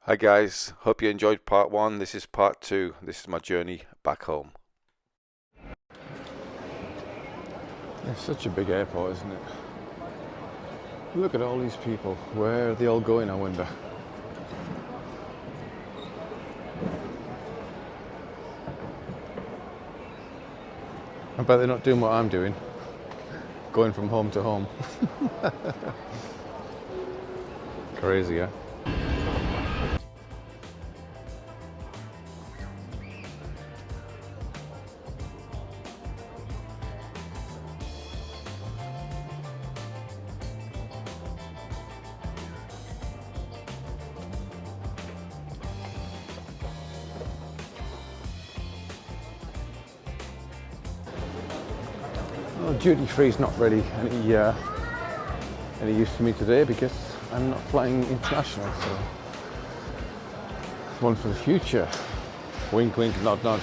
Hi guys, hope you enjoyed part one. This is part two. This is my journey back home. It's such a big airport, isn't it? Look at all these people. Where are they all going, I wonder? I bet they're not doing what I'm doing, going from home to home. Crazy, yeah? Well, duty free is not really any use to me today because I'm not flying international, so it's one for the future. Wink, wink, nod, nod.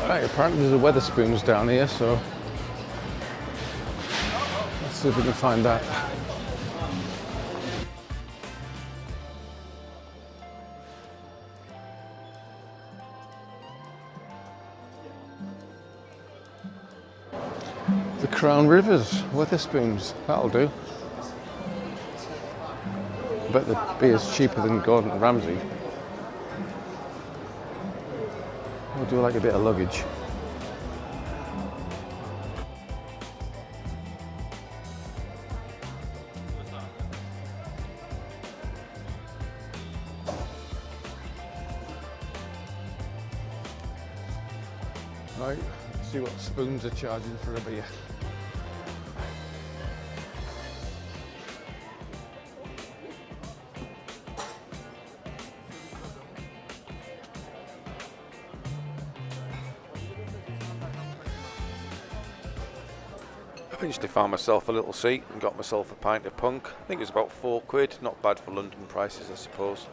Alright, apparently there's a Weatherspoons down here, so let's see if we can find that. The Crown Rivers, Weatherspoons, that'll do. I bet the beer's cheaper than Gordon Ramsay. We'll do like a bit of luggage. Right, let's see what spoons are charging for a beer. I eventually found myself a little seat and got myself a pint of punk. I think it was about £4, not bad for London prices, I suppose.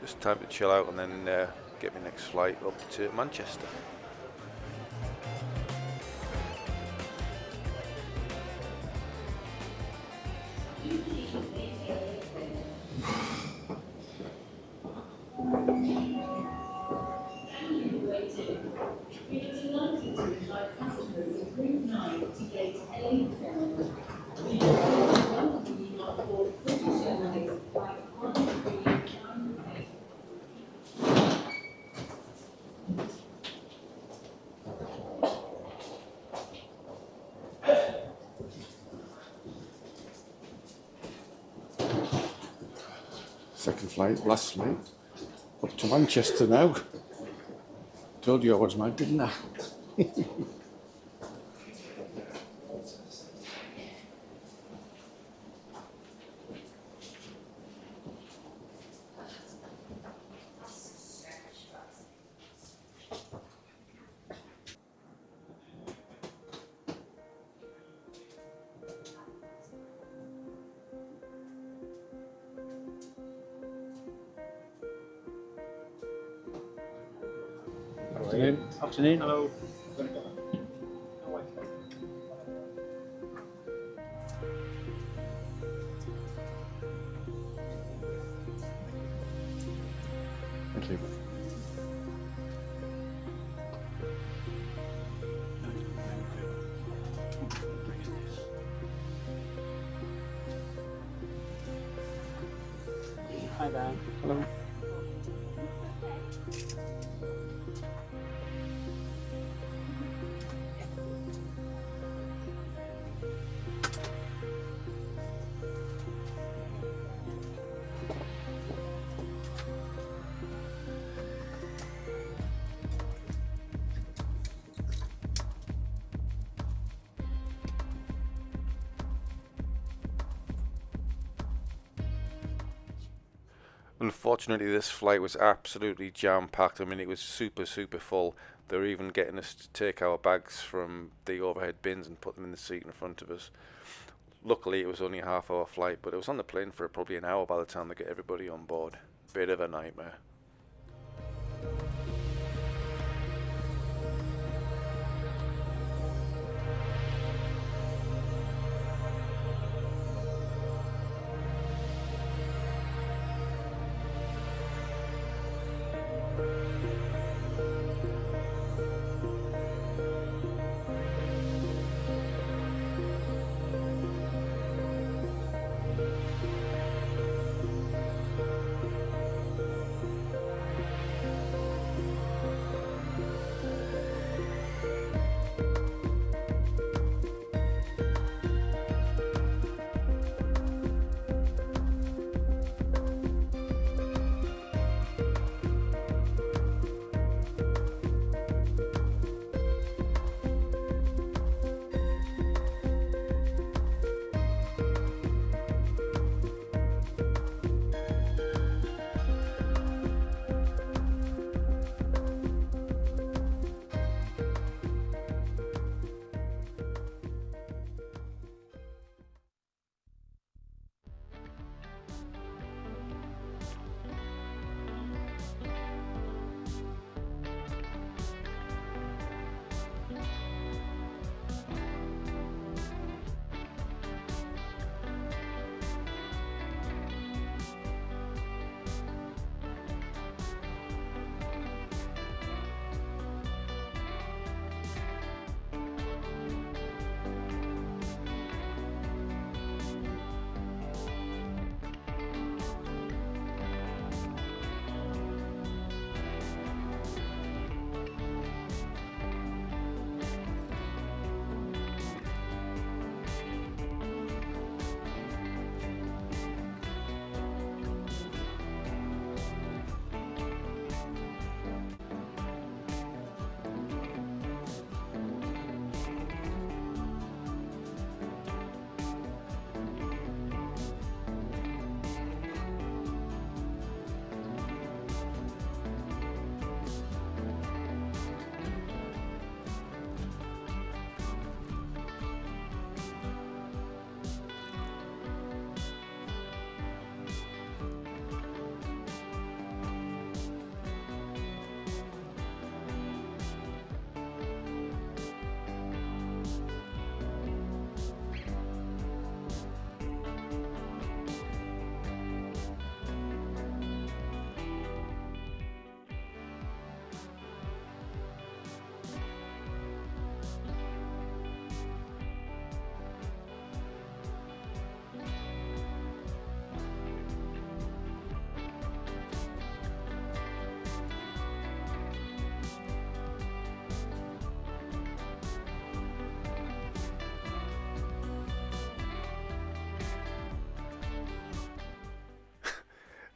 Just time to chill out and then get my next flight up to Manchester. Second flight, last flight, up to Manchester now. Told you I was mad, didn't I? Afternoon. Afternoon. Hello. Thank you. Hi Dan. Hello. Unfortunately, this flight was absolutely jam-packed. I mean, it was super full. They were even getting us to take our bags from the overhead bins and put them in the seat in front of us. Luckily, it was only a half-hour flight, but it was on the plane for probably an hour by the time they get everybody on board. Bit of a nightmare.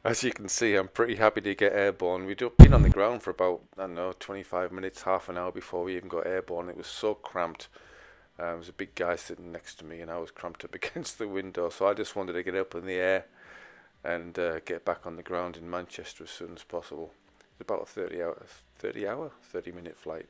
As you can see, I'm pretty happy to get airborne. We'd been on the ground for about, I don't know, 25 minutes, half an hour before we even got airborne. It was so cramped. There was a big guy sitting next to me, and I was cramped up against the window. So I just wanted to get up in the air and get back on the ground in Manchester as soon as possible. It's about a 30-minute flight.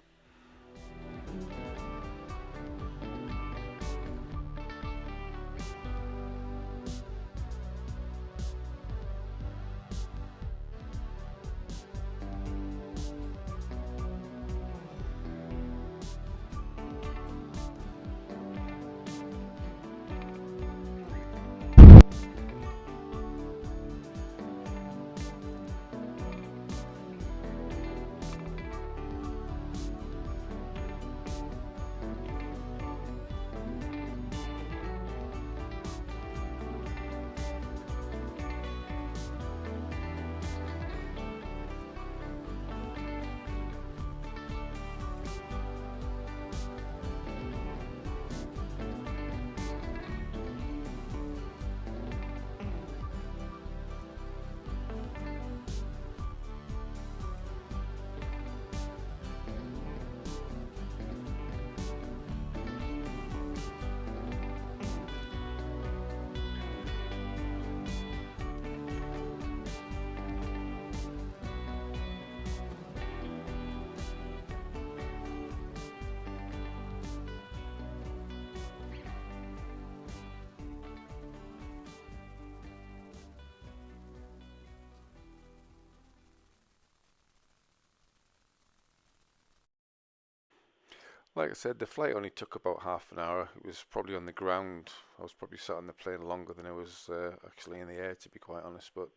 Like I said, the flight only took about half an hour. It was probably on the ground. I was probably sat on the plane longer than I was actually in the air, to be quite honest, but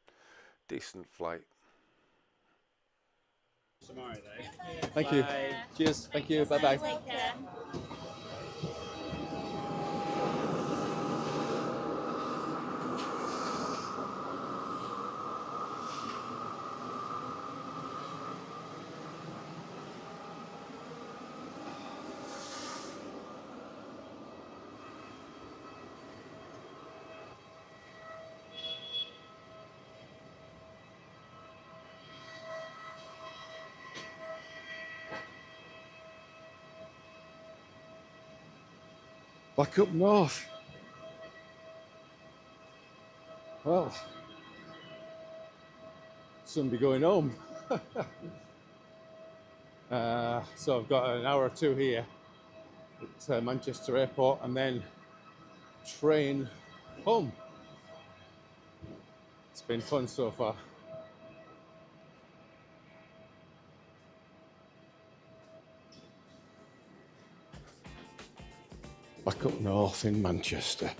decent flight. Tomorrow though. Thank you. Cheers. Thank you. Bye bye. Take care. Back up north. Well, soon be going home. So I've got an hour or two here at Manchester Airport and then train home. It's been fun so far. Back up north in Manchester.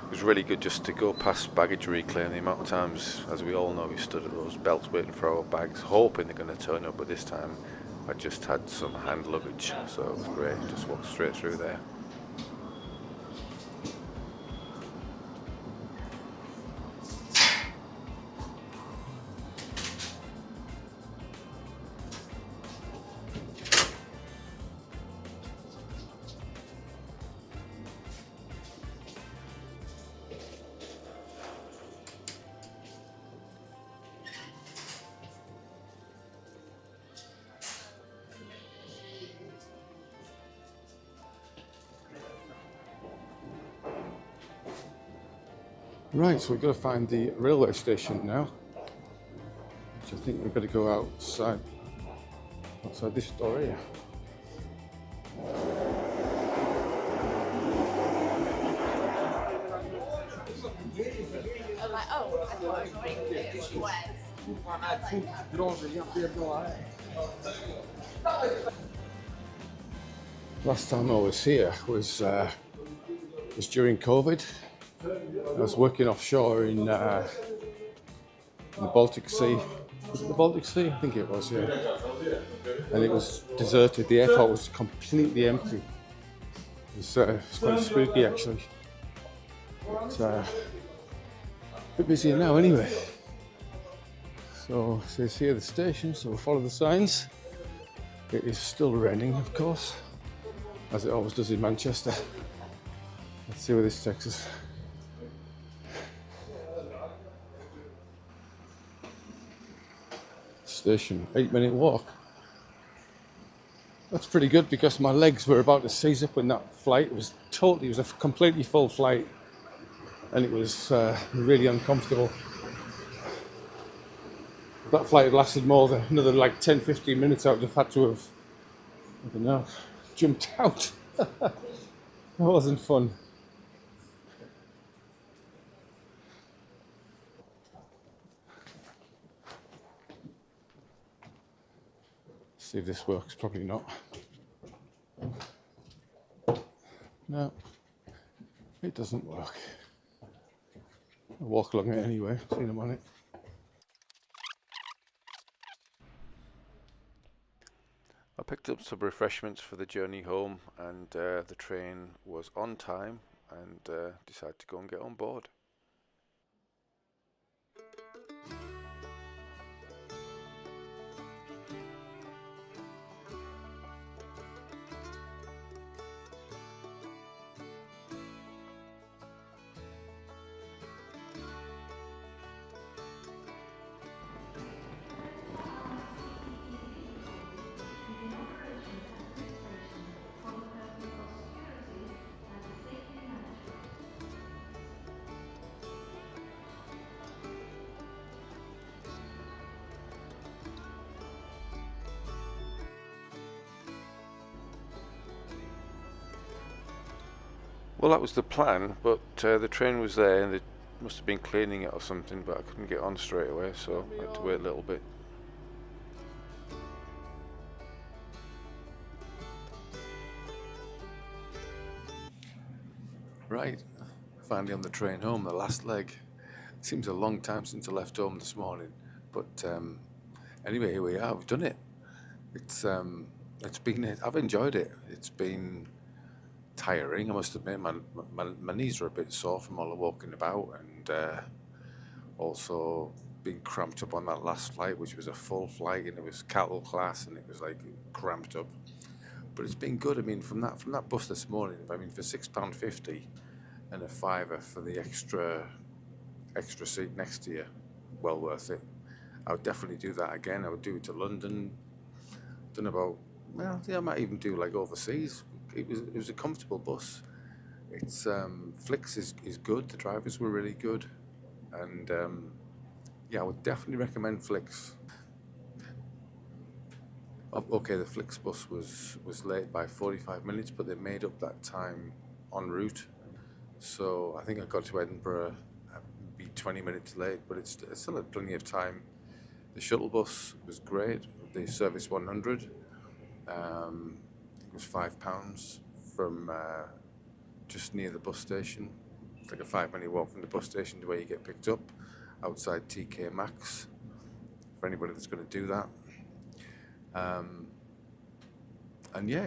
It was really good just to go past baggage reclaim. The amount of times, as we all know, we stood at those belts waiting for our bags, hoping they're going to turn up, but this time I just had some hand luggage, so it was great. Just walked straight through there. Right, so we've got to find the railway station now. So I think we've got to go outside this door here. I'm like, oh, I thought I was wearing it. She was. Last time I was here was during COVID. I was working offshore in the Baltic Sea. Was it the Baltic Sea? I think it was, yeah. And it was deserted. The airport was completely empty. It's quite spooky actually. It's a bit busier now anyway. So it says here the station, so we'll follow the signs. It is still raining, of course, as it always does in Manchester. Let's see where this takes us. Station, 8-minute walk. That's pretty good because my legs were about to seize up in that flight. It was a completely full flight, and it was really uncomfortable. If that flight had lasted more than another like 10-15 minutes, I would have had to have, I don't know, jumped out. That wasn't fun. See if this works. Probably not. No, it doesn't work. I'll walk along it anyway. Seen them on it. I picked up some refreshments for the journey home, and the train was on time, and decided to go and get on board. Well, that was the plan, but the train was there and they must have been cleaning it or something, but I couldn't get on straight away, so I had to wait a little bit. Right, finally on the train home, the last leg. It seems a long time since I left home this morning, but anyway, here we are, we've done it. I've enjoyed it. It's been tiring, I must admit. My knees are a bit sore from all the walking about, and also being cramped up on that last flight, which was a full flight, and it was cattle class, and it was like cramped up. But it's been good. I mean, from that bus this morning, I mean, for £6.50 and a fiver for the extra seat next to you, well worth it. I would definitely do that again. I would do it to London. Done about, well, yeah, I might even do like overseas. It was a comfortable bus. It's Flix is good. The drivers were really good, and yeah, I would definitely recommend Flix. Okay, the Flix bus was late by 45 minutes, but they made up that time en route. So I think I got to Edinburgh, be 20 minutes late, but it's still had plenty of time. The shuttle bus was great. The Service 100. It was £5 from just near the bus station. It's like a 5-minute walk from the bus station to where you get picked up, outside TK Maxx, for anybody that's going to do that. And yeah,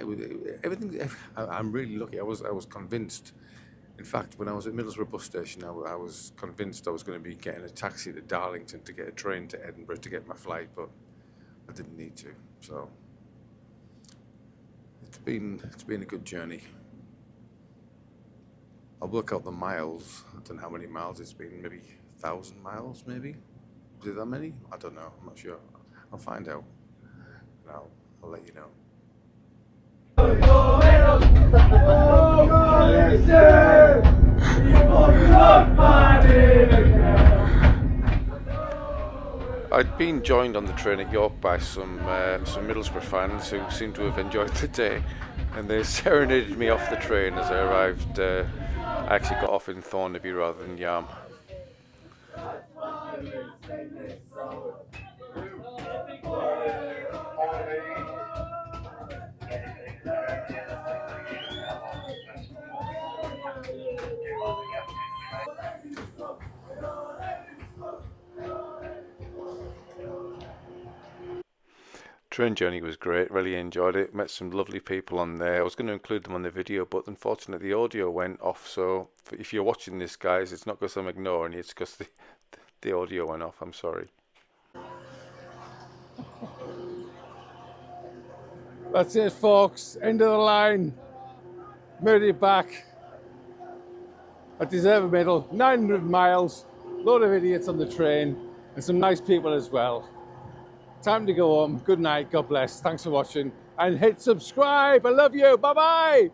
everything. I'm really lucky. I was convinced. In fact, when I was at Middlesbrough bus station, I was convinced I was going to be getting a taxi to Darlington to get a train to Edinburgh to get my flight, but I didn't need to. So it's been a good journey. I'll work out the miles. I don't know how many miles it's been. Maybe 1,000 miles. Maybe. Is it that many? I don't know. I'm not sure. I'll find out, and I'll let you know. I'd been joined on the train at York by some Middlesbrough fans who seemed to have enjoyed the day, and they serenaded me off the train as I arrived. I actually got off in Thornaby rather than Yarm. Train journey was great, really enjoyed it. Met some lovely people on there. I was going to include them on the video, but unfortunately the audio went off. So if you're watching this, guys, it's not because I'm ignoring you, it's because the audio went off. I'm sorry. That's it, folks. End of the line. Made it back. I deserve a medal. 900 miles. Load of idiots on the train. And some nice people as well. Time to go home. Good night. God bless. Thanks for watching. And hit subscribe. I love you. Bye-bye.